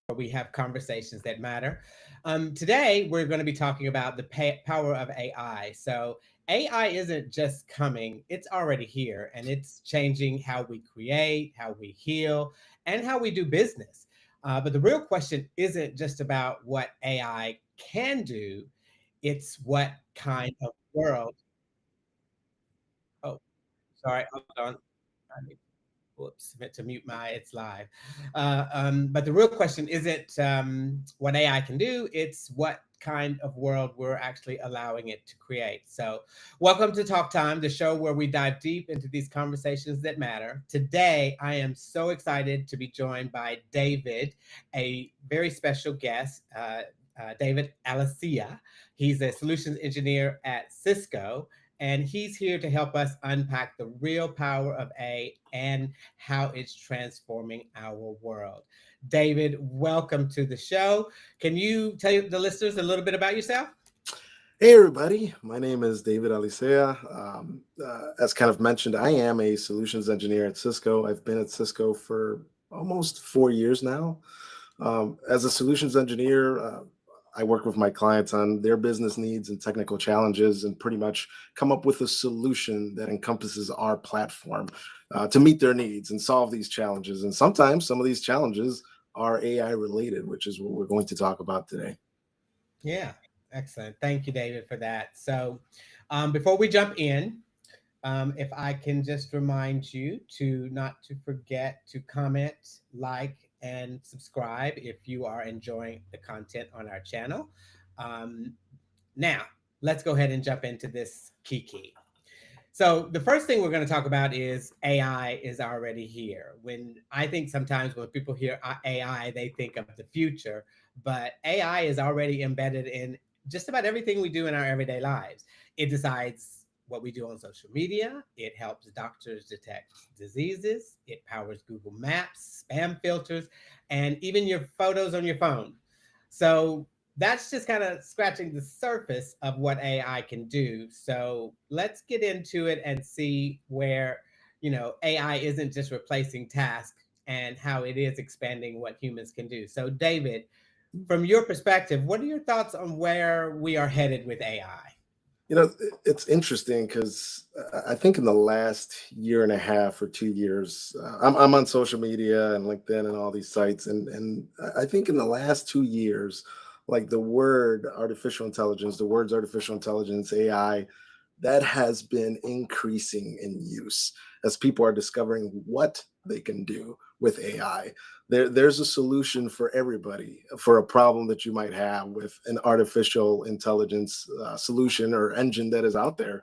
where we have conversations that matter. Today, we're going to be talking about the power of AI. So, AI isn't just coming, it's already here and it's changing how we create, how we heal, and how we do business. But the real question isn't just about what AI can do, it's what kind of world. Oh, sorry, hold on. I need, whoops, meant to mute my, it's live. But the real question isn't what AI can do, it's what kind of world we're actually allowing it to create. So, welcome to Talk Time, the show where we dive deep into these conversations that matter. Today, I am so excited to be joined by David, a very special guest, David Alicia. He's a solutions engineer at Cisco, and he's here to help us unpack the real power of A and how it's transforming our world. David, welcome to the show. Can you tell the listeners a little bit about yourself? Hey everybody, my name is David Alicea. As kind of mentioned, I am a solutions engineer at Cisco. I've been at Cisco for almost 4 years now. As a solutions engineer, I work with my clients on their business needs and technical challenges and pretty much come up with a solution that encompasses our platform to meet their needs and solve these challenges. And sometimes some of these challenges are AI related, which is what we're going to talk about today. Yeah, excellent. Thank you, David, for that. So, before we jump in, if I can just remind you to not to forget to comment, like, and subscribe if you are enjoying the content on our channel. Um, Now, let's go ahead and jump into this kiki. So the first thing we're going to talk about is AI is already here. When I think sometimes when people hear AI, they think of the future, but AI is already embedded in just about everything we do in our everyday lives. It decides what we do on social media. It helps doctors detect diseases. It powers Google Maps, spam filters, and even your photos on your phone. So that's just kind of scratching the surface of what AI can do. So let's get into it and see where, AI isn't just replacing tasks and how it is expanding what humans can do. So, David, from your perspective, what are your thoughts on where we are headed with AI? It's interesting because I think in the last year and a half or 2 years, I'm on social media and LinkedIn and all these sites, and I think in the last 2 years, like the words artificial intelligence, AI, that has been increasing in use as people are discovering what they can do with AI. There's a solution for everybody for a problem that you might have with an artificial intelligence solution or engine that is out there.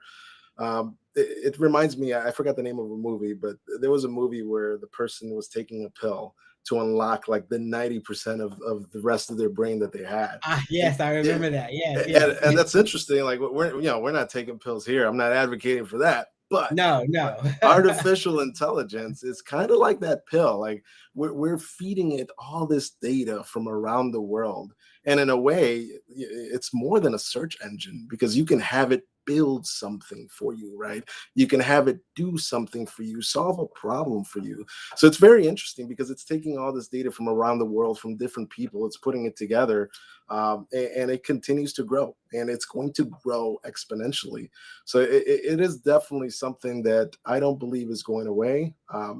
It reminds me, I forgot the name of a movie, but there was a movie where the person was taking a pill to unlock like the 90% of the rest of their brain that they had. Ah, And yes, I yeah, remember that. Yes, and, yes. and that's interesting. Like we're not taking pills here. I'm not advocating for that. But No, no. artificial intelligence is kind of like that pill. Like we're feeding it all this data from around the world. And in a way, it's more than a search engine because you can have it build something for you, right? You can have it do something for you, solve a problem for you. So it's very interesting because it's taking all this data from around the world, from different people, it's putting it together, and it continues to grow and it's going to grow exponentially. So it is definitely something that I don't believe is going away.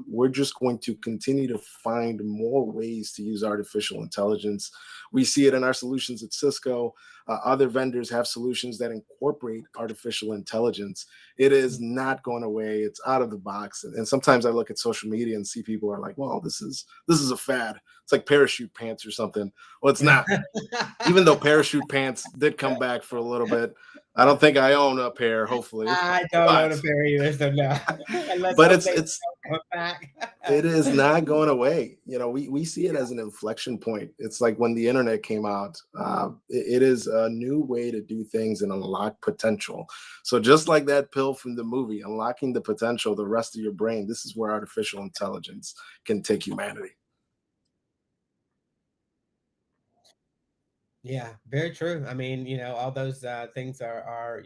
We're just going to continue to find more ways to use artificial intelligence. We see it in our solutions at Cisco. Other vendors have solutions that incorporate artificial intelligence. It is not going away. It's out of the box. And sometimes I look at social media and see people are like, "Well, this is a fad. It's like parachute pants or something." Well, it's not. Even though parachute pants did come back for a little bit. I don't think I own a pair, hopefully, I don't but own a pair either, so no. And let's but hope it's they it's don't come back. it is not going away. We see it as an inflection point. It's like when the internet came out. It is a new way to do things and unlock potential. So just like that pill from the movie, unlocking the potential, the rest of your brain. This is where artificial intelligence can take humanity. Yeah, very true. I mean, all those things are,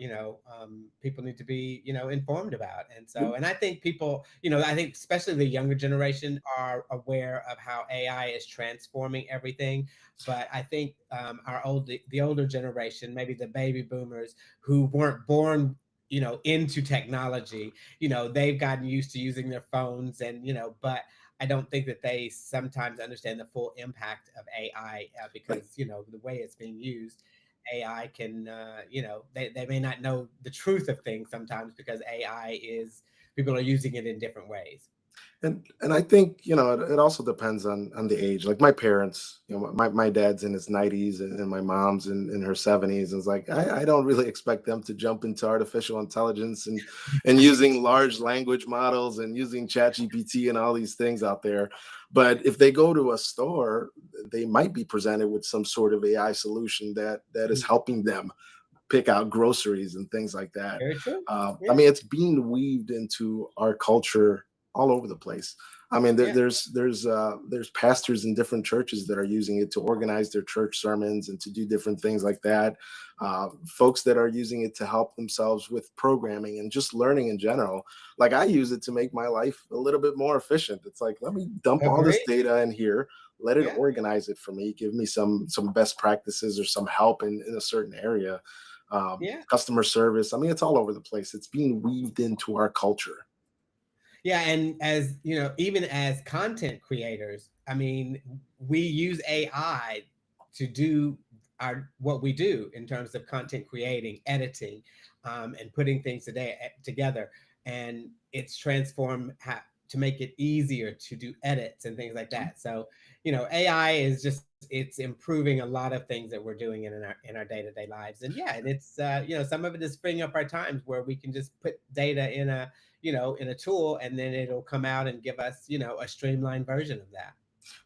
people need to be, informed about. And so, and I think people, I think especially the younger generation are aware of how AI is transforming everything. But I think the older generation, maybe the baby boomers who weren't born, into technology, they've gotten used to using their phones and, but I don't think that they sometimes understand the full impact of AI Like, because the way it's being used, AI can they may not know the truth of things sometimes because AI is people are using it in different ways. and I think it also depends on the age. Like my parents, my dad's in his 90s, and my mom's in her 70s, and it's like I don't really expect them to jump into artificial intelligence and Right. using large language models and using chat gpt and all these things out there. But if they go to a store, they might be presented with some sort of AI solution that is Mm, helping them pick out groceries and things like that. very true. I Yeah. mean, it's being weaved into our culture all over the place. I mean, Yeah. there's pastors in different churches that are using it to organize their church sermons and to do different things like that. Folks that are using it to help themselves with programming and just learning in general. Like I use it to make my life a little bit more efficient. It's like, let me dump all this Agree. data in here, let it Yeah. organize it for me, give me some best practices or some help in a certain area. Yeah. Customer service. I mean, it's all over the place. It's being weaved into our culture. Yeah, and as even as content creators, I mean, we use AI to do our what we do in terms of content creating, editing, and putting things together, and it's transformed to make it easier to do edits and things like that. So, AI is just it's improving a lot of things that we're doing in our day-to-day lives. And yeah, and it's some of it is freeing up our times where we can just put data in a tool and then it'll come out and give us a streamlined version of that.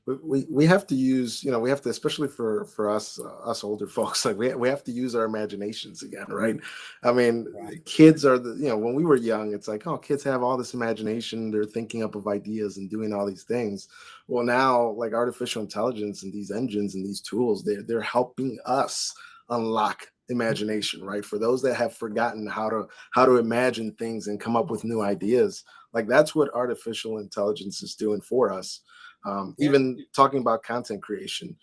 We have to use, we have to, especially for us us older folks, like we have to use our imaginations again, right? I mean, Right. kids are the, when we were young, it's like, oh, kids have all this imagination, they're thinking up of ideas and doing all these things. Well, now, like artificial intelligence and these engines and these tools, they're helping us unlock imagination, right? For those that have forgotten how to imagine things and come up with new ideas, like that's what artificial intelligence is doing for us. Yeah. Even talking about content creation,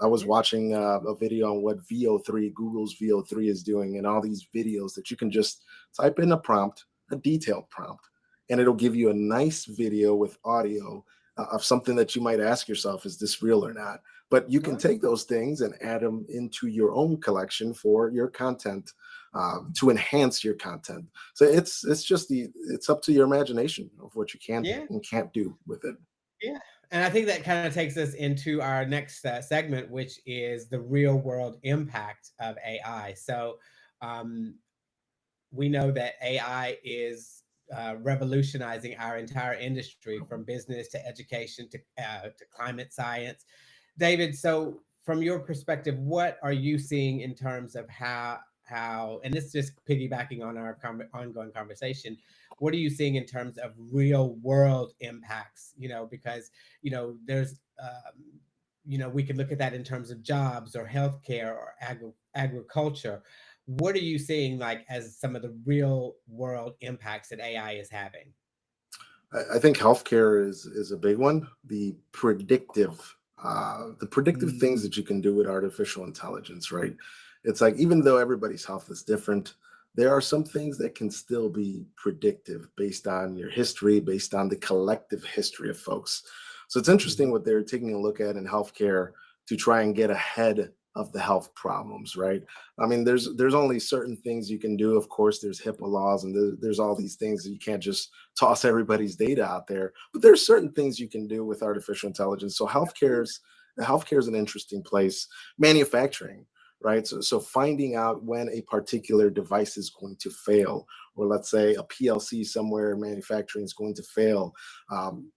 I was Yeah. watching a video on what VO3, Google's VO3 is doing, and all these videos that you can just type in a prompt, a detailed prompt, and it'll give you a nice video with audio of something that you might ask yourself, is this real or not? But you can Right. take those things and add them into your own collection for your content, to enhance your content. So it's up to your imagination of what you can Yeah. and can't do with it. Yeah. And I think that kind of takes us into our next segment, which is the real world impact of AI. So, um, we know that AI is revolutionizing our entire industry from business to education to climate science. David, so from your perspective, what are you seeing in terms of how and this is just piggybacking on our ongoing conversation, what are you seeing in terms of real world impacts? Because there's we could look at that in terms of jobs or healthcare or agriculture. What are you seeing like as some of the real world impacts that AI is having? I think healthcare is a big one. The predictive things Mm, that you can do with artificial intelligence, right? It's like even though everybody's health is different, there are some things that can still be predictive based on your history, based on the collective history of folks. So it's interesting mhm. what they're taking a look at in healthcare to try and get ahead of the health problems, right? I mean, there's only certain things you can do. Of course, there's HIPAA laws and there's all these things that you can't just toss everybody's data out there. But there's certain things you can do with artificial intelligence. So healthcare is an interesting place. Manufacturing, right? So finding out when a particular device is going to fail, or let's say a PLC somewhere in manufacturing is going to fail. Um,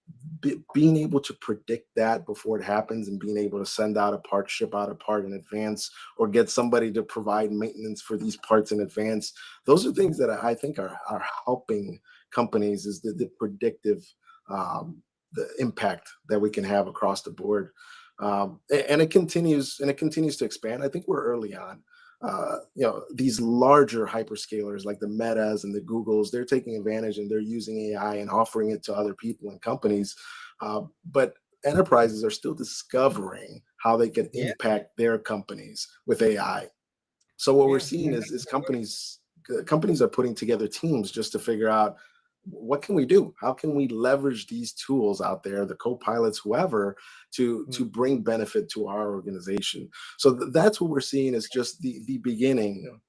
Being able to predict that before it happens and being able to send out a part, ship out a part in advance, or get somebody to provide maintenance for these parts in advance. Those are things that I think are helping companies, is the predictive, the impact that we can have across the board. And it continues to expand. I think we're early on. These larger hyperscalers like the Metas and the Googles, they're taking advantage and they're using AI and offering it to other people and companies. But enterprises are still discovering how they can Yeah, impact their companies with AI. So what we're yeah, seeing yeah, is companies are putting together teams just to figure out what can we do, how can we leverage these tools out there, the co-pilots, whoever, to mm, bring benefit to our organization. So that's what we're seeing is just the beginning.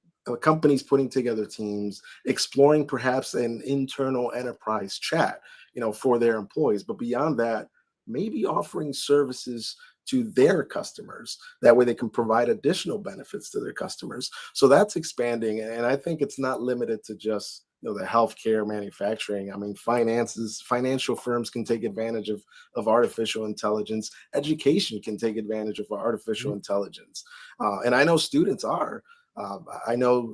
Companies putting together teams, exploring perhaps an internal enterprise chat, for their employees, but beyond that, maybe offering services to their customers. That way they can provide additional benefits to their customers. So that's expanding. And I think it's not limited to just the healthcare, manufacturing. I mean, financial firms can take advantage of artificial intelligence. Education can take advantage of artificial mm, intelligence. And I know students are. I know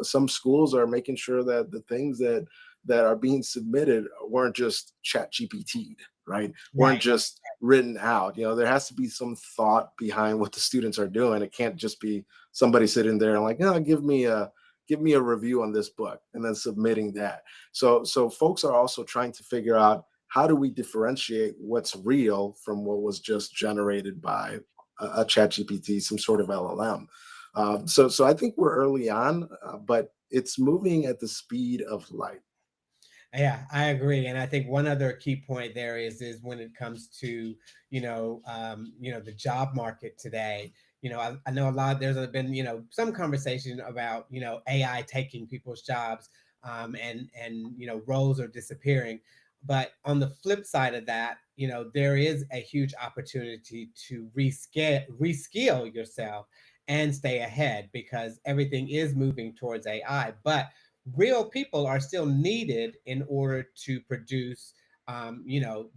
some schools are making sure that the things that are being submitted weren't just chat GPT'd, right? Weren't right, just written out. There has to be some thought behind what the students are doing. It can't just be somebody sitting there and like, oh, give me a review on this book and then submitting that. So folks are also trying to figure out how do we differentiate what's real from what was just generated by a chat GPT, some sort of LLM. So I think we're early on, but it's moving at the speed of light. yeah, I agree, and I think one other key point there is when it comes to the job market today. I know a lot. There's been some conversation about AI taking people's jobs, and roles are disappearing. But on the flip side of that, there is a huge opportunity to reskill yourself and stay ahead because everything is moving towards AI. But real people are still needed in order to produce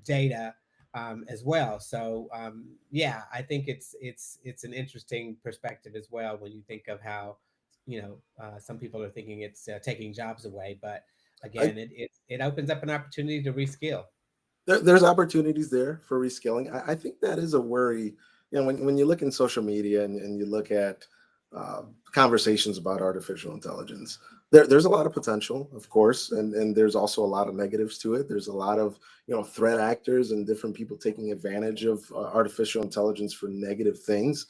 data as well. So yeah, I think it's an interesting perspective as well when you think of how some people are thinking it's taking jobs away, but I, again, it opens up an opportunity to reskill. there's opportunities there for reskilling. I think that is a worry. When you look in social media and you look at conversations about artificial intelligence, there's a lot of potential, of course, and there's also a lot of negatives to it. There's a lot of threat actors and different people taking advantage of artificial intelligence for negative things.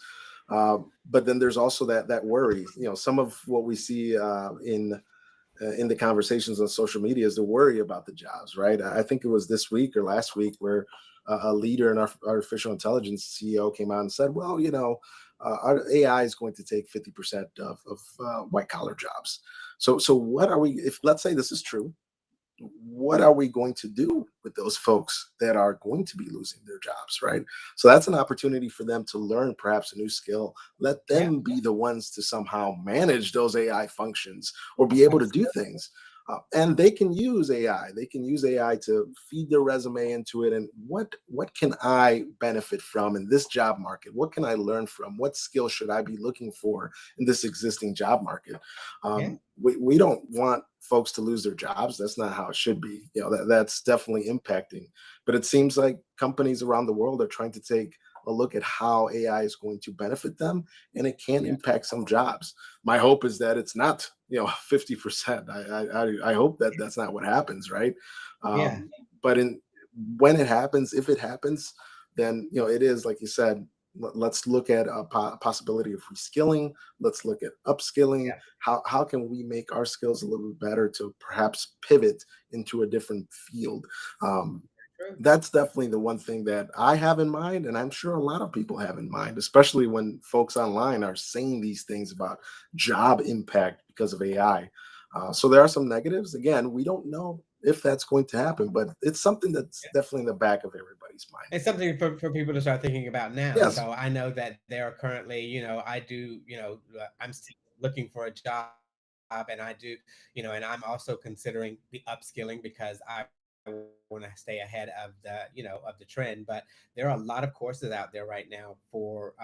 But then there's also that worry. Some of what we see in the conversations on social media is the worry about the jobs, right? I think it was this week or last week where a leader in our artificial intelligence CEO came out and said, well, our AI is going to take 50% of white collar jobs. So what are we, if let's say this is true, what are we going to do with those folks that are going to be losing their jobs, right? So that's an opportunity for them to learn perhaps a new skill. Let Yeah, them be the ones to somehow manage those AI functions or be able to do absolutely. things. And they can use AI. They can use AI to feed their resume into it. And what can I benefit from in this job market? What can I learn from? What skill should I be looking for in this existing job market? Yeah, We don't want folks to lose their jobs. That's not how it should be. That's definitely impacting. But it seems like companies around the world are trying to take a look at how AI is going to benefit them, and it can yeah, impact some jobs. My hope is that it's not 50%. I hope that that's not what happens, right? yeah, But when it happens, if it happens, then it is like you said. Let's look at a possibility of reskilling. Let's look at upskilling. yeah. How can we make our skills a little bit better to perhaps pivot into a different field? Um, True. that's definitely the one thing that I have in mind, and I'm sure a lot of people have in mind, especially when folks online are saying these things about job impact because of AI. So there are some negatives. Again, we don't know if that's going to happen, but it's something that's definitely in the back of everybody's mind. It's something for people to start thinking about now. Yes. So I know that there are currently, I do, I'm still looking for a job, and I do, and I'm also considering the upskilling because I want to stay ahead of the trend. But there are a lot of courses out there right now for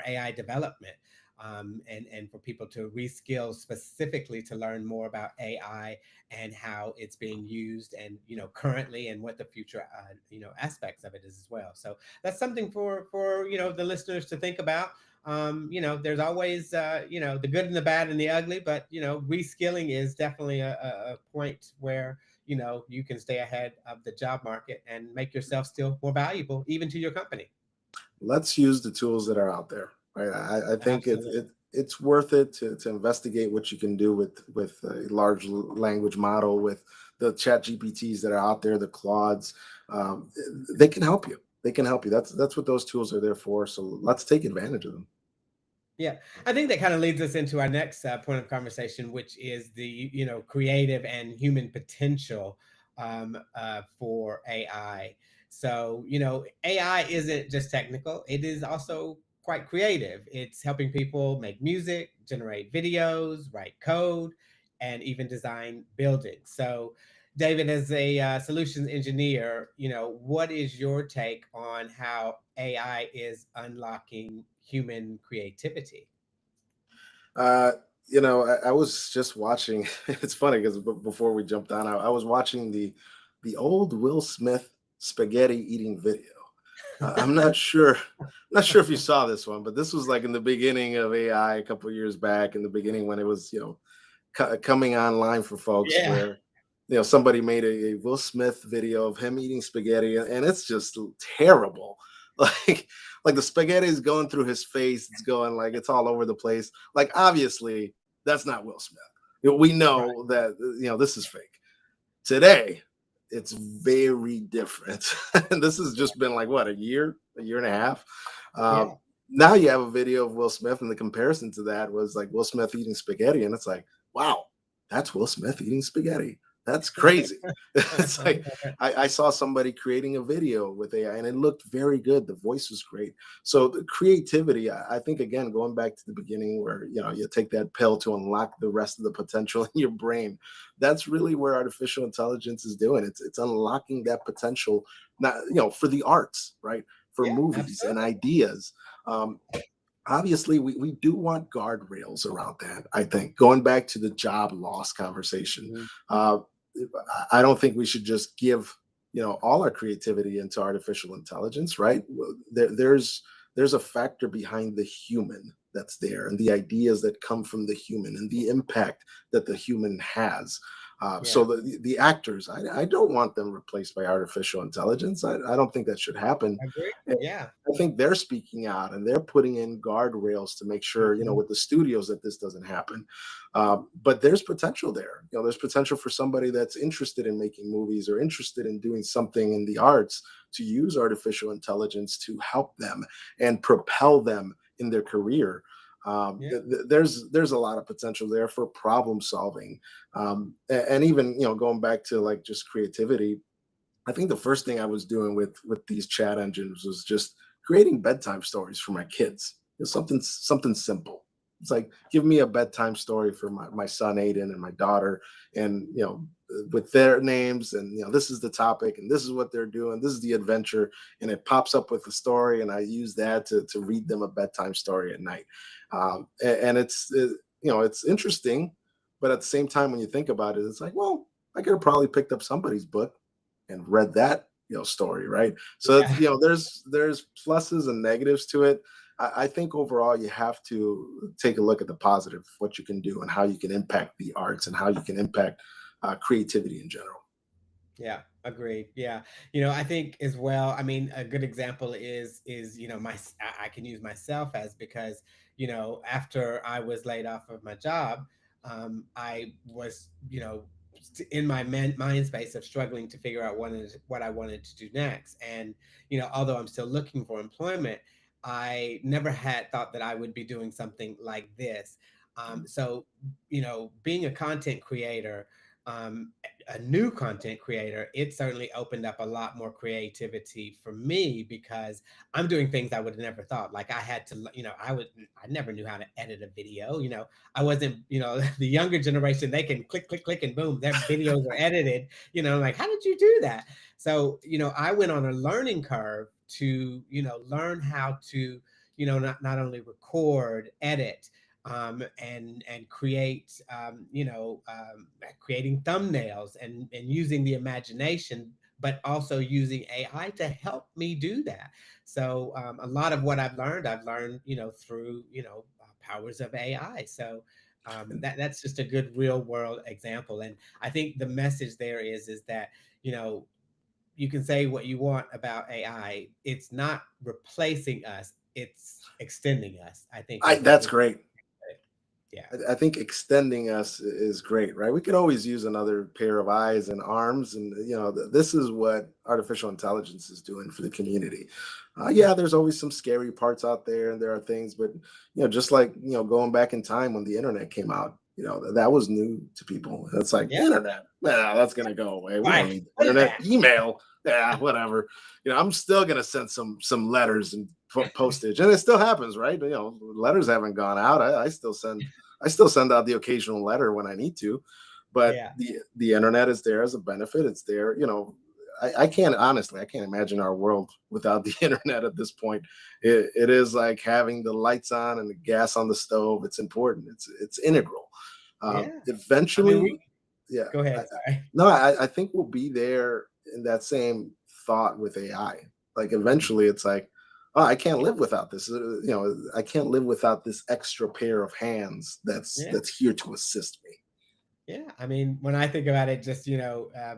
AI development. and for people to reskill specifically to learn more about AI and how it's being used, and currently, and what the future aspects of it is as well. So that's something for the listeners to think about. There's always the good and the bad and the ugly, but reskilling is definitely a point where you can stay ahead of the job market and make yourself still more valuable even to your company. Let's use the tools that are out there. Right. I think Absolutely. it's worth it to investigate what you can do with a large language model, with the chat GPTs that are out there, the Claudes. Um, they can help you. They can help you. That's what those tools are there for. So let's take advantage of them. Yeah, I think that kind of leads us into our next point of conversation, which is the creative and human potential for AI. So AI isn't just technical; it is also quite creative. It's helping people make music, generate videos, write code, and even design buildings. So, David, as a solutions engineer, what is your take on how AI is unlocking human creativity? Uh, I was just watching. It's funny because before we jumped on, I was watching the old Will Smith spaghetti eating video. I'm not sure if you saw this one, but this was like in the beginning of AI a couple of years back. In the beginning, when it was coming online for folks, Yeah. where somebody made a Will Smith video of him eating spaghetti, and it's just terrible. Like the spaghetti is going through his face, it's going like it's all over the place. Like obviously that's not Will Smith. We Right. know that this is fake. Today it's very different. And this has just been like what, a year and a half. Yeah. um, Now you have a video of Will Smith, and the comparison to that was like Will Smith eating spaghetti, and it's like, wow, that's Will Smith eating spaghetti. That's crazy. It's like I saw somebody creating a video with AI, and it looked very good. The voice was great. So the creativity, I think, again, going back to the beginning, where you take that pill to unlock the rest of the potential in your brain. That's really where artificial intelligence is doing. It's unlocking that potential, not for the arts, right? For Yeah, movies and absolutely. ideas. Um, Obviously we do want guardrails around that. I think going back to the job loss conversation, Mhm. uh, I don't think we should just give all our creativity into artificial intelligence, right? There's a factor behind the human that's there, and the ideas that come from the human, and the impact that the human has. So Yeah, the actors, I don't want them replaced by artificial intelligence. I don't think that should happen. I agree. Yeah. I think they're speaking out, and they're putting in guardrails to make sure, Mhm. with the studios, that this doesn't happen. But there's potential there. There's potential for somebody that's interested in making movies or interested in doing something in the arts to use artificial intelligence to help them and propel them in their career. Yeah. There's a lot of potential there for problem solving, and even going back to like just creativity. I think the first thing I was doing with these chat engines was just creating bedtime stories for my kids. It's something simple. It's like, give me a bedtime story for my son Aiden and my daughter, and with their names, and this is the topic, and this is what they're doing, this is the adventure, and it pops up with the story, and I use that to read them a bedtime story at night. And it's interesting, but at the same time, when you think about it, it's like, well, I could have probably picked up somebody's book and read that story, right? So it's, Yeah. there's pluses and negatives to it. I think overall you have to take a look at the positive, what you can do and how you can impact the arts and how you can impact creativity in general. Yeah, agreed. Yeah. I think as well, I mean, a good example is, I can use myself as, because, after I was laid off of my job, I was, in my mind space of struggling to figure out what I wanted to do next. And, although I'm still looking for employment, I never had thought that I would be doing something like this. So, being a content creator, a new content creator, it certainly opened up a lot more creativity for me, because I'm doing things I would have never thought. Like I had to, I never knew how to edit a video. I wasn't, the younger generation, they can click, click, click, and boom, their videos are edited. Like, how did you do that? So, I went on a learning curve to, learn how to not only record, edit, and create, creating thumbnails and using the imagination, but also using AI to help me do that. So a lot of what I've learned, through, powers of AI. So that's just a good real world example. And I think the message there is that, you know, you can say what you want about AI. It's not replacing us. It's extending us, I think I is the That's is great. yeah. I think extending us is great, right? We could always use another pair of eyes and arms, and this is what artificial intelligence is doing for the community. Yeah. Yeah, there's always some scary parts out there, and there are things, but just like going back in time when the internet came out, that was new to people. It's like Yeah. internet, yeah, that's gonna go away. We don't Right. need the What is internet. that? Email, yeah, whatever. I'm still gonna send some letters and postage, and it still happens, right? Letters haven't gone out. I still send out the occasional letter when I need to, but Yeah. the internet is there as a benefit. It's there. I can't honestly, I can't imagine our world without the internet at this point. It is like having the lights on and the gas on the stove. It's important. It's integral. Yeah. I mean, we Eventually, yeah. go ahead. I, Sorry. no, I think we'll be there in that same thought with AI. Like eventually, it's like, oh, I can't live without this. I can't live without this extra pair of hands that's Yeah. that's here to assist me. Yeah, I mean, when I think about it, just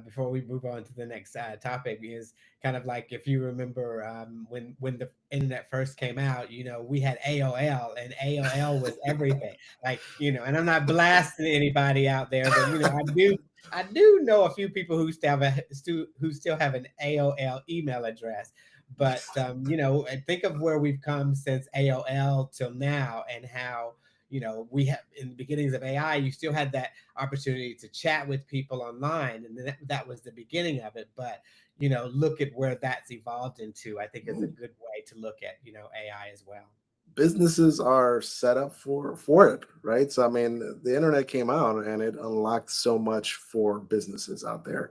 before we move on to the next topic, is kind of like if you remember when the internet first came out, we had AOL, and AOL was everything. Like, and I'm not blasting anybody out there, but I do know a few people who still have an AOL email address. But and think of where we've come since AOL till now, and how we have in the beginnings of AI, you still had that opportunity to chat with people online, and that was the beginning of it. But look at where that's evolved into. I think is a good way to look at AI as well. Businesses are set up for it, right? So I mean, the internet came out and it unlocked so much for businesses out there.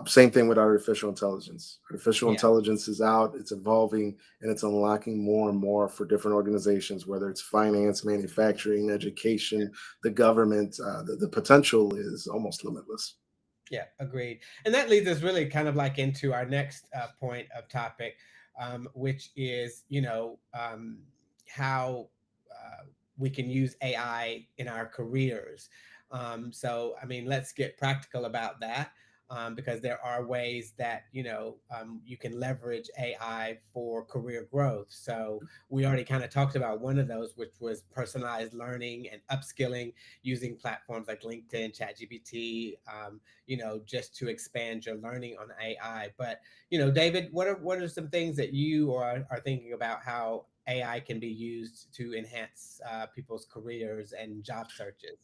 Same thing with artificial intelligence. Artificial Yeah, intelligence is out, it's evolving, and it's unlocking more and more for different organizations, whether it's finance, manufacturing, education, the government. The potential is almost limitless. yeah, agreed. And that leads us really kind of like into our next point of topic, which is how we can use AI in our careers. So, I mean, let's get practical about that. Because there are ways that you can leverage AI for career growth. So we already kind of talked about one of those, which was personalized learning and upskilling using platforms like LinkedIn, ChatGPT, just to expand your learning on AI. But David, what are some things that you are thinking about how AI can be used to enhance people's careers and job searches?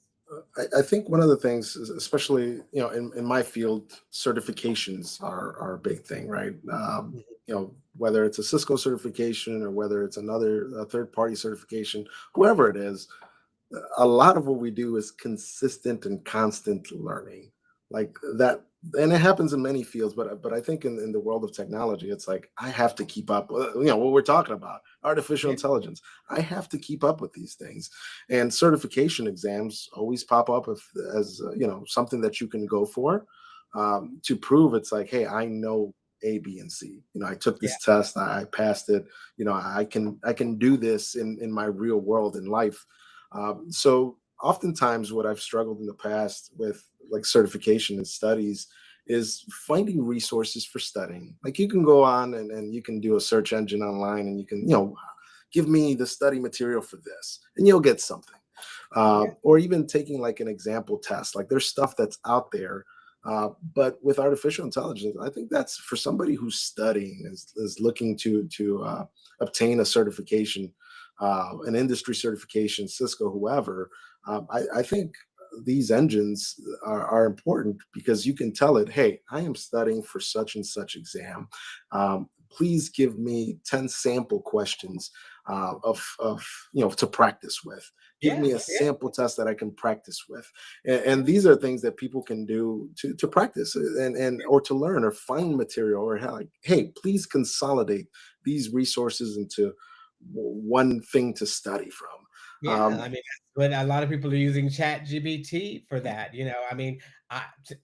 I think one of the things, especially in my field, certifications are a big thing, right? Mhm. Whether it's a Cisco certification or whether it's another third party certification, whoever it is, a lot of what we do is consistent and constant learning, like that. And it happens in many fields, but I think in the world of technology, it's like I have to keep up, what we're talking about, artificial Yeah, intelligence. I have to keep up with these things, and certification exams always pop up as something that you can go for, to prove it's like, hey, I know A, B, and C. I took yeah, this test, I passed it. I can do this in my real world in life. So oftentimes what I've struggled in the past with, like, certification and studies, is finding resources for studying. Like, you can go on and you can do a search engine online, and you can, give me the study material for this, and you'll get something. yeah, Or even taking like an example test. Like, there's stuff that's out there. But with artificial intelligence, I think that's for somebody who's studying, is looking to obtain a certification, an industry certification, Cisco, whoever. I think these engines are important, because you can tell it, hey, I am studying for such and such exam. Please give me 10 sample questions to practice with. Give yeah, me a yeah, sample test that I can practice with. And these are things that people can do to practice, and or to learn or find material, or like, hey, please consolidate these resources into one thing to study from. Yeah, I mean, that's what a lot of people are using Chat GBT for that. I mean,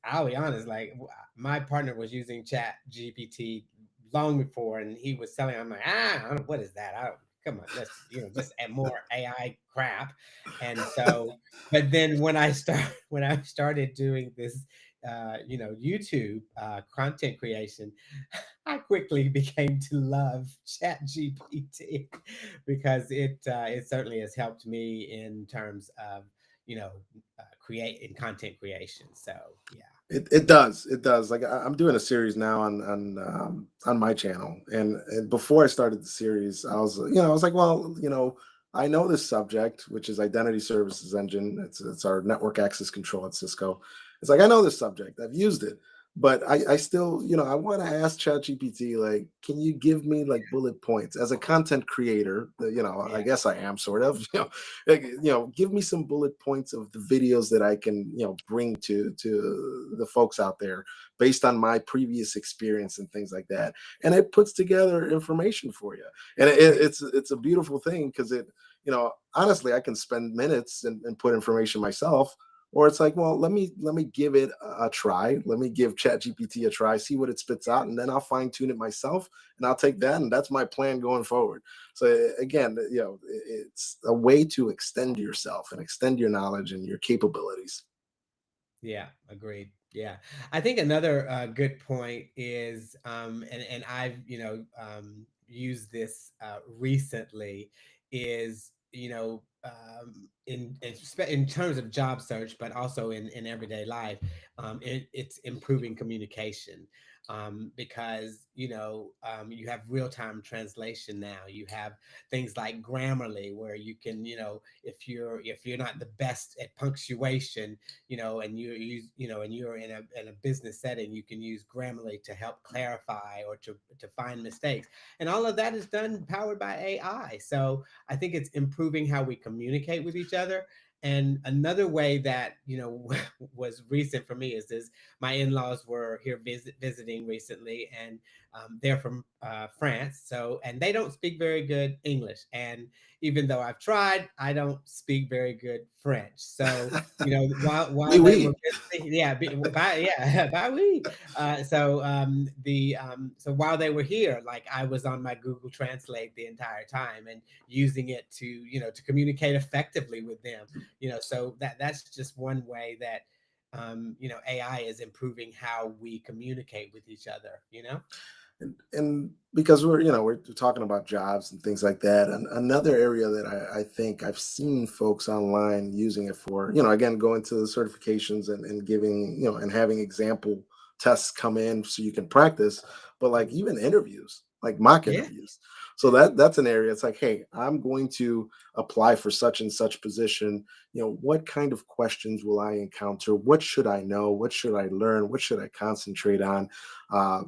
I'll be honest, like my partner was using Chat GPT long before, and he was telling, I'm like, I don't know, what is that? I don't, come on, let's, just add more AI crap. And so, but then when I start, when I started doing this, YouTube content creation, I quickly became to love Chat GPT because it certainly has helped me in terms of create in content creation. So yeah, It does. Like I'm doing a series now on my channel, and before I started the series, I was like, well, I know this subject, which is Identity Services Engine. It's our network access control at Cisco. It's like I know this subject. I've used it, but I still, I want to ask ChatGPT, like, can you give me like bullet points as a content creator? yeah, I guess I am sort of, like, give me some bullet points of the videos that I can, bring to the folks out there based on my previous experience and things like that. And it puts together information for you, and yeah, it's a beautiful thing because honestly, I can spend minutes and put information myself. Or it's like, well, let me give it a try. Let me give ChatGPT a try, see what it spits out, and then I'll fine tune it myself, and I'll take that, and that's my plan going forward. So again, it's a way to extend yourself and extend your knowledge and your capabilities. yeah. Agreed. Yeah, I think another good point is, and I've used this recently, is in terms of job search, but also in everyday life, it's improving communication. Because you have real time translation now. You have things like Grammarly, where you can, if you're not the best at punctuation, and and you're in a business setting, you can use Grammarly to help clarify or to find mistakes, and all of that is done powered by AI. So I think it's improving how we communicate with each other. And another way that was recent for me is this: my in-laws were here visiting recently, and they're from France, so and they don't speak very good English, and even though I've tried, I don't speak very good French. So while Oui, they were oui. visiting, yeah, yeah, by we. So while they were here, like I was on my Google Translate the entire time and using it to communicate effectively with them. So that's just one way that AI is improving how we communicate with each other. And because we're talking about jobs and things like that, and another area that I think I've seen folks online using it for, again, going to the certifications and giving, and having example tests come in so you can practice, but like Mhm. even interviews, like mock Yeah, interviews. So that's an area. It's like, hey, I'm going to apply for such and such position. What kind of questions will I encounter? What should I know? What should I learn? What should I concentrate on?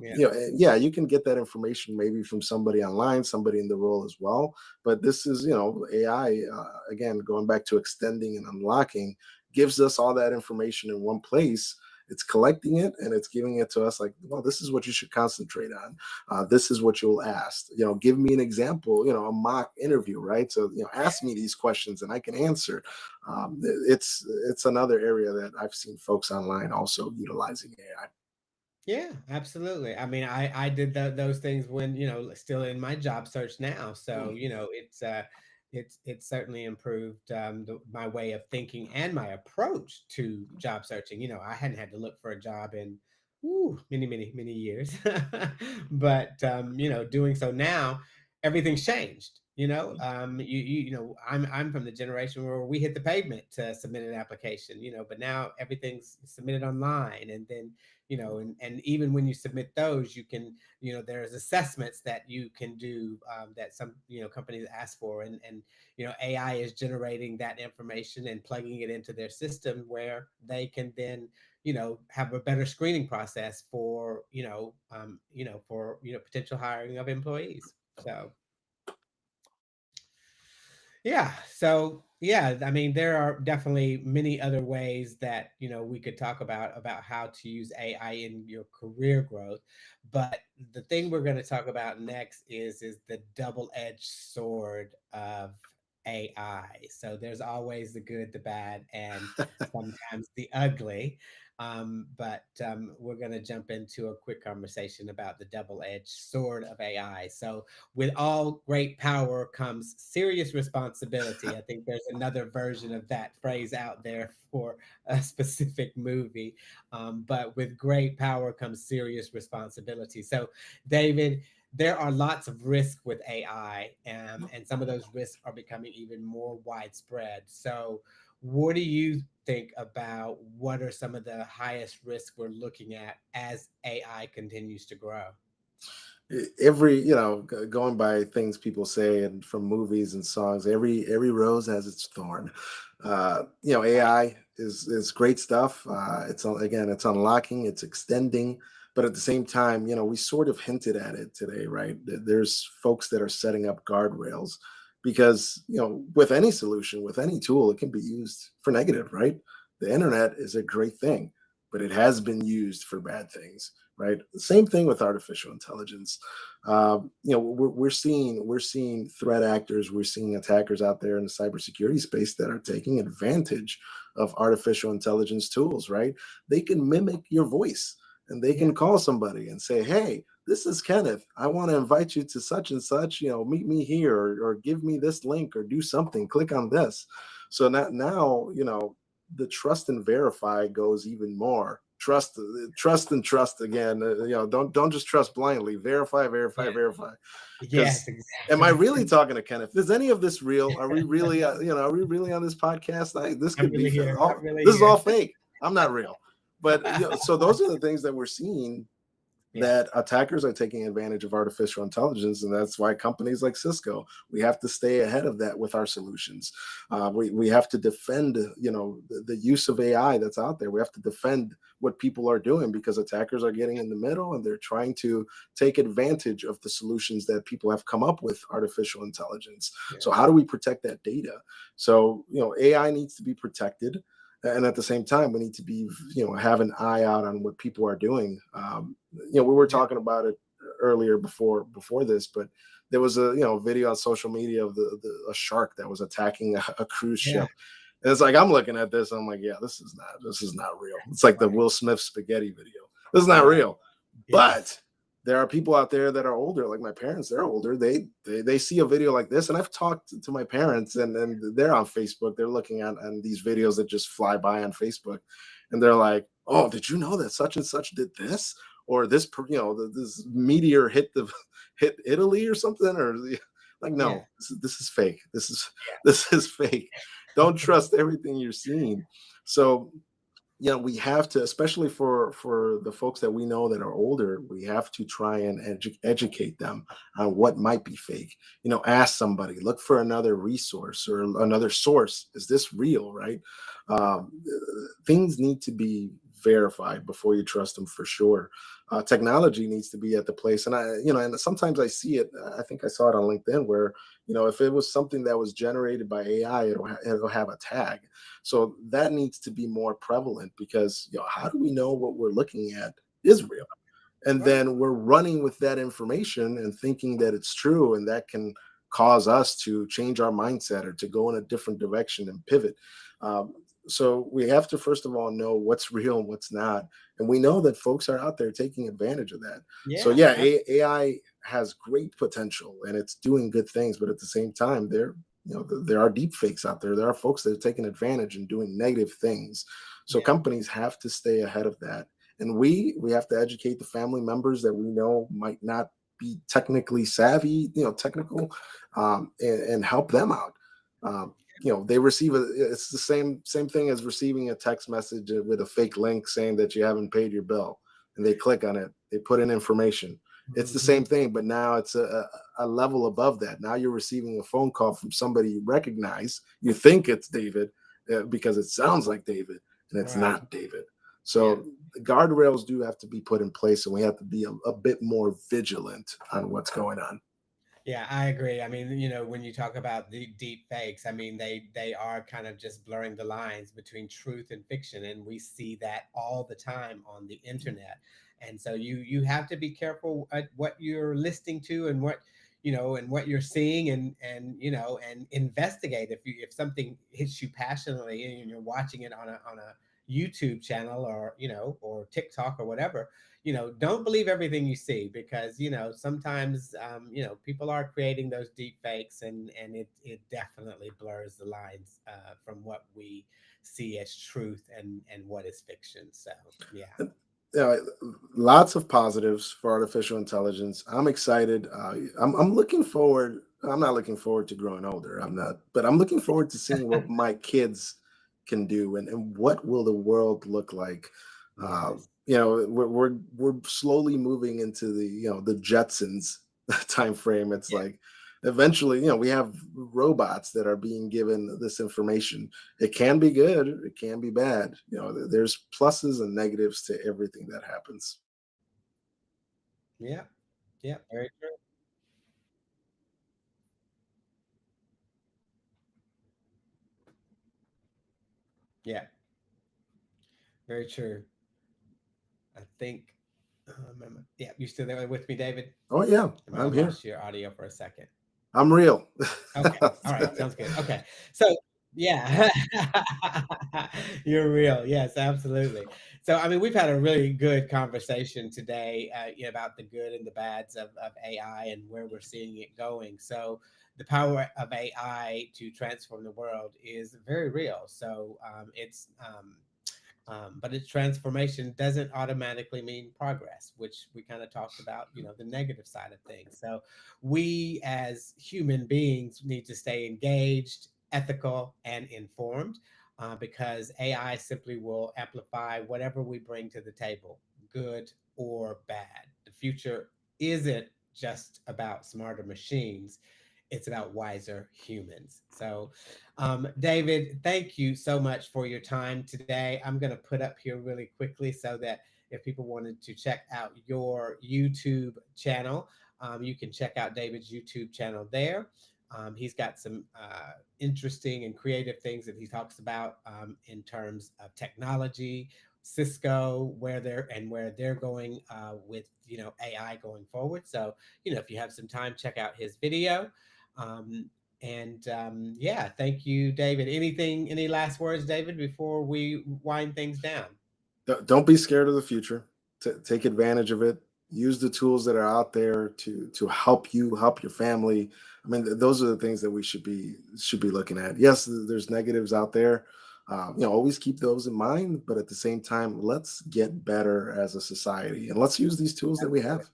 yeah, Yeah, you can get that information maybe from somebody online, somebody in the role as well. But this is, AI, again, going back to extending and unlocking, gives us all that information in one place. It's collecting it and it's giving it to us like, well, this is what you should concentrate on. This is what you'll ask. Give me an example, a mock interview, right? So, ask me these questions and I can answer. It's another area that I've seen folks online also utilizing AI. yeah, absolutely. I mean, I did those things when still in my job search now. So it's certainly improved my way of thinking and my approach to job searching. I hadn't had to look for a job in many, many, many years, but doing so now, everything's changed. I'm from the generation where we hit the pavement to submit an application. But now everything's submitted online, and then and even when you submit those, you can there's assessments that you can do, that some companies ask for, and AI is generating that information and plugging it into their system where they can then have a better screening process for potential hiring of employees. So Yeah. So yeah, I mean, there are definitely many other ways that we could talk about how to use AI in your career growth. But the thing we're going to talk about next is the double-edged sword of AI. So there's always the good, the bad, and sometimes the ugly. But we're going to jump into a quick conversation about the double-edged sword of AI. So with all great power comes serious responsibility. I think there's another version of that phrase out there for a specific movie. But with great power comes serious responsibility. So, David, there are lots of risks with AI, and some of those risks are becoming even more widespread. So, what do you think about what are some of the highest risks we're looking at as AI continues to grow? Every going by things people say and from movies and songs, every rose has its thorn. Right. AI is great stuff. Again, it's unlocking, it's extending, but at the same time, we sort of hinted at it today, right? There's folks that are setting up guardrails because with any solution, with any tool, it can be used for negative, right? The internet is a great thing, but it has been used for bad things, right? The same thing with artificial intelligence. We're seeing threat actors, we're seeing attackers out there in the cybersecurity space that are taking advantage of artificial intelligence tools, right? They can mimic your voice and they Yeah. can call somebody and say, "Hey, this is Kenneth. I want to invite you to such and such. Meet me here, or give me this link, or do something. Click on this." So now, the trust and verify goes even more. Trust and trust again. Don't just trust blindly. Verify, verify, Yeah. verify. Yes, Because am I exactly. really talking to Kenneth? Is any of this real? Are we really? Are we really on this podcast? This I'm could be. really here. I'm really This is all here. fake. I'm not real. But so those are the things that we're seeing, Yeah. that attackers are taking advantage of artificial intelligence, and that's why companies like Cisco, we have to stay ahead of that with our solutions. We have to defend the use of AI that's out there. We have to defend what people are doing because attackers are getting in the middle and they're trying to take advantage of the solutions that people have come up with artificial intelligence. So Yes. how do we protect that data? So AI needs to be protected, and at the same time we need to be have an eye out on what people are doing. We were Yeah. talking about it earlier before this, but there was a video on social media of a shark that was attacking a cruise Yeah. ship, and it's like I'm looking at this, I'm like, yeah, this is not real. It's like the Right. Will Smith spaghetti video. This is not Right. real. But Yes. there are people out there that are older, like my parents. They're older. They see a video like this, and I've talked to my parents, and they're on Facebook. They're looking at these videos that just fly by on Facebook, and they're like, "Oh, did you know that such and such did this, or this meteor hit the hit Italy or something?" Or like, Yeah. no, this is fake. This is Yeah. this is fake. Don't trust everything you're seeing. So we have to, especially for the folks that we know that are older, we have to try and educate them on what might be fake. Ask somebody, look for another resource or another source. Is this real, right? Things need to be verified before you trust them, for sure. Technology needs to be at the place, and and sometimes I see it. I think I saw it on LinkedIn where if it was something that was generated by AI, it'll have a tag. So that needs to be more prevalent, because how do we know what we're looking at is real? And Right. then we're running with that information and thinking that it's true, and that can cause us to change our mindset or to go in a different direction and pivot. um, so we have to first of all know what's real and what's not, and we know that folks are out there taking advantage of that. So Yeah. yeah, AI has great potential and it's doing good things, but at the same time there are deep fakes out there. There are folks that are taking advantage and doing negative things. So Yeah. companies have to stay ahead of that, and we have to educate the family members that we know might not be technically savvy, technical, and help them out. They receive it's the same thing as receiving a text message with a fake link saying that you haven't paid your bill, and they click on it, they put in information. It's the Hmm. same thing, but now it's a level above that. Now you're receiving a phone call from somebody you recognize. You think it's David, because it sounds like David, and it's Right. not David. Yeah. So the guardrails do have to be put in place, and we have to be a bit more vigilant on what's going on. Yeah, I agree. I mean, when you talk about the deep fakes, I mean, they are kind of just blurring the lines between truth and fiction, and we see that all the time on the internet. And so you have to be careful at what you're listening to, and what you're seeing, and investigate if something hits you passionately and you're watching it on a YouTube channel, or TikTok or whatever. Don't believe everything you see, because sometimes people are creating those deep fakes, and it definitely blurs the lines from what we see as truth and what is fiction. So yeah. And, yeah, lots of positives for artificial intelligence. I'm excited. I'm looking forward. I'm not looking forward to growing older. I'm not, but I'm looking forward to seeing what my kids can do, and what will the world look like. Yes. We're slowly moving into the Jetsons time frame. It's Yeah. like eventually, we have robots that are being given this information. It can be good, it can be bad. There's pluses and negatives to everything that happens. Yeah. Yeah. Very true. Yeah. Very true. I think. Yeah. You still there with me, David? Oh yeah, I might I'm have here. lost your audio for a second. I'm real. Okay. All right. Sounds good. Okay. So, yeah, you're real. Yes, absolutely. So, I mean, we've had a really good conversation today, about the good and the bads of AI and where we're seeing it going. So, the power of AI to transform the world is very real. So, but its transformation doesn't automatically mean progress, which we kind of talked about, the negative side of things. So we as human beings need to stay engaged, ethical, and informed, because AI simply will amplify whatever we bring to the table, good or bad. The future isn't just about smarter machines, it's about wiser humans. So, David, thank you so much for your time today. I'm going to put up here really quickly so that if people wanted to check out your YouTube channel, you can check out David's YouTube channel there. He's got some interesting and creative things that he talks about, in terms of technology, Cisco, where they're going, with AI going forward. So if you have some time, check out his video. And yeah, thank you, David. Any last words, David, before we wind things down? Don't be scared of the future. Take advantage of it. Use the tools that are out there to help you, help your family. I mean, those are the things that we should be looking at. Yes, there's negatives out there. Always keep those in mind, but at the same time, let's get better as a society, and let's use these tools that we have.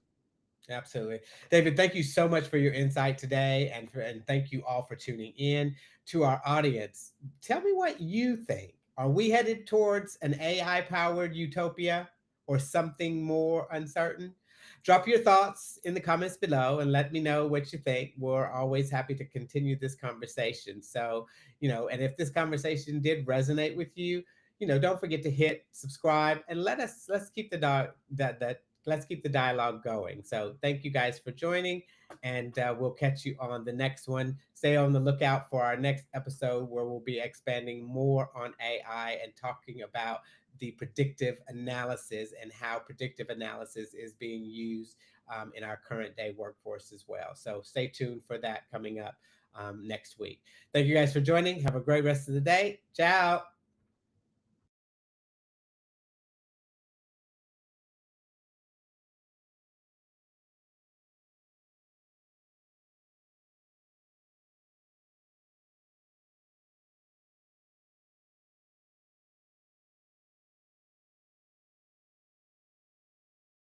Absolutely. David, thank you so much for your insight today, and thank you all for tuning in. To our audience, tell me what you think. Are we headed towards an AI powered utopia or something more uncertain? Drop your thoughts in the comments below and let me know what you think. We're always happy to continue this conversation. So, and if this conversation did resonate with you, don't forget to hit subscribe and let's keep the dog that let's keep the dialogue going. So thank you guys for joining, and we'll catch you on the next one. Stay on the lookout for our next episode, where we'll be expanding more on AI and talking about the predictive analysis and how predictive analysis is being used, in our current day workforce as well. So stay tuned for that coming up, next week. Thank you guys for joining. Have a great rest of the day. Ciao.